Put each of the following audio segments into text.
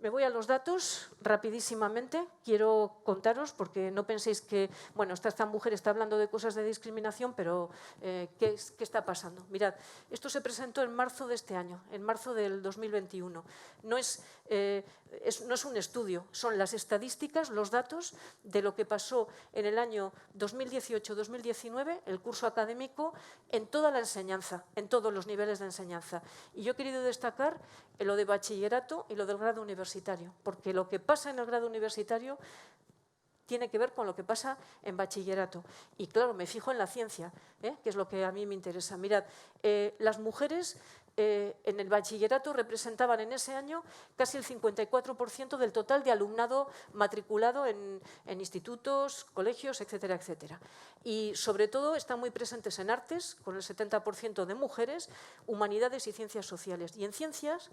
Me voy a los datos rapidísimamente. Quiero contaros, porque no penséis que, bueno, esta mujer está hablando de cosas de discriminación, pero ¿qué está pasando? Mirad, esto se presentó en marzo de este año, en marzo del 2021. No es un estudio, son las estadísticas, los datos de lo que pasó en el año 2018-2019, el curso académico, en toda la enseñanza, en todos los niveles de enseñanza. Y yo he querido destacar lo de bachillerato y lo del grado universitario, porque lo que pasa en el grado universitario tiene que ver con lo que pasa en bachillerato. Y claro, me fijo en la ciencia, que es lo que a mí me interesa. Mirad, las mujeres en el bachillerato representaban en ese año casi el 54% del total de alumnado matriculado en institutos, colegios, etcétera, etcétera. Y sobre todo están muy presentes en artes, con el 70% de mujeres, humanidades y ciencias sociales. Y en ciencias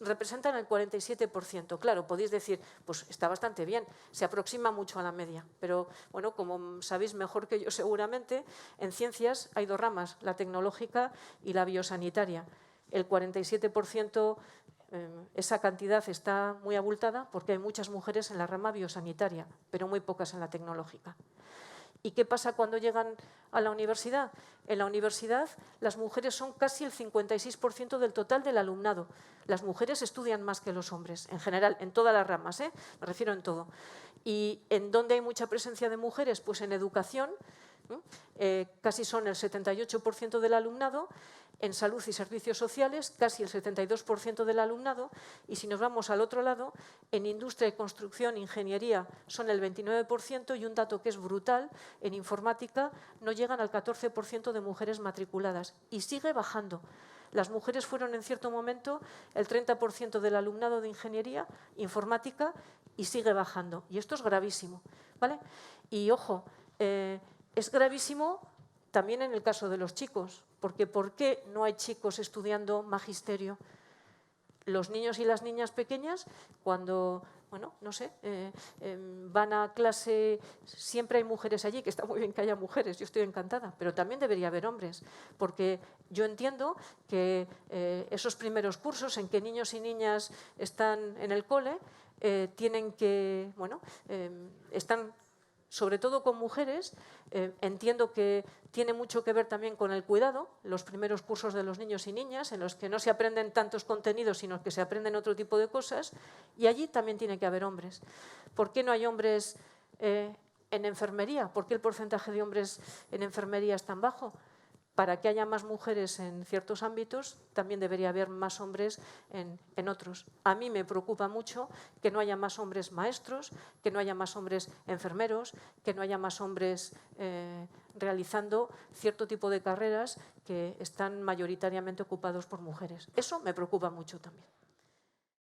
representan el 47%. Claro, podéis decir, pues está bastante bien, se aproxima mucho a la media. Pero, bueno, como sabéis mejor que yo seguramente, en ciencias hay dos ramas, la tecnológica y la biosanitaria. El 47%, esa cantidad está muy abultada porque hay muchas mujeres en la rama biosanitaria, pero muy pocas en la tecnológica. ¿Y qué pasa cuando llegan a la universidad? En la universidad las mujeres son casi el 56% del total del alumnado. Las mujeres estudian más que los hombres, en general, en todas las ramas, me refiero en todo. ¿Y en dónde hay mucha presencia de mujeres? Pues en educación, casi son el 78% del alumnado, en salud y servicios sociales, casi el 72% del alumnado, y si nos vamos al otro lado, en industria y construcción, ingeniería, son el 29%, y un dato que es brutal, en informática no llegan al 14% de mujeres matriculadas, y sigue bajando. Las mujeres fueron en cierto momento el 30% del alumnado de ingeniería, informática, y sigue bajando. Y esto es gravísimo, ¿vale? Y ojo, es gravísimo también en el caso de los chicos, porque ¿por qué no hay chicos estudiando magisterio? Los niños y las niñas pequeñas, cuando, bueno, no sé, van a clase, siempre hay mujeres allí, que está muy bien que haya mujeres, yo estoy encantada, pero también debería haber hombres, porque yo entiendo que esos primeros cursos en que niños y niñas están en el cole, tienen que, bueno, están sobre todo con mujeres, entiendo que tiene mucho que ver también con el cuidado, los primeros cursos de los niños y niñas, en los que no se aprenden tantos contenidos, sino que se aprenden otro tipo de cosas, y allí también tiene que haber hombres. ¿Por qué no hay hombres en enfermería? ¿Por qué el porcentaje de hombres en enfermería es tan bajo? Para que haya más mujeres en ciertos ámbitos, también debería haber más hombres en otros. A mí me preocupa mucho que no haya más hombres maestros, que no haya más hombres enfermeros, que no haya más hombres realizando cierto tipo de carreras que están mayoritariamente ocupados por mujeres. Eso me preocupa mucho también.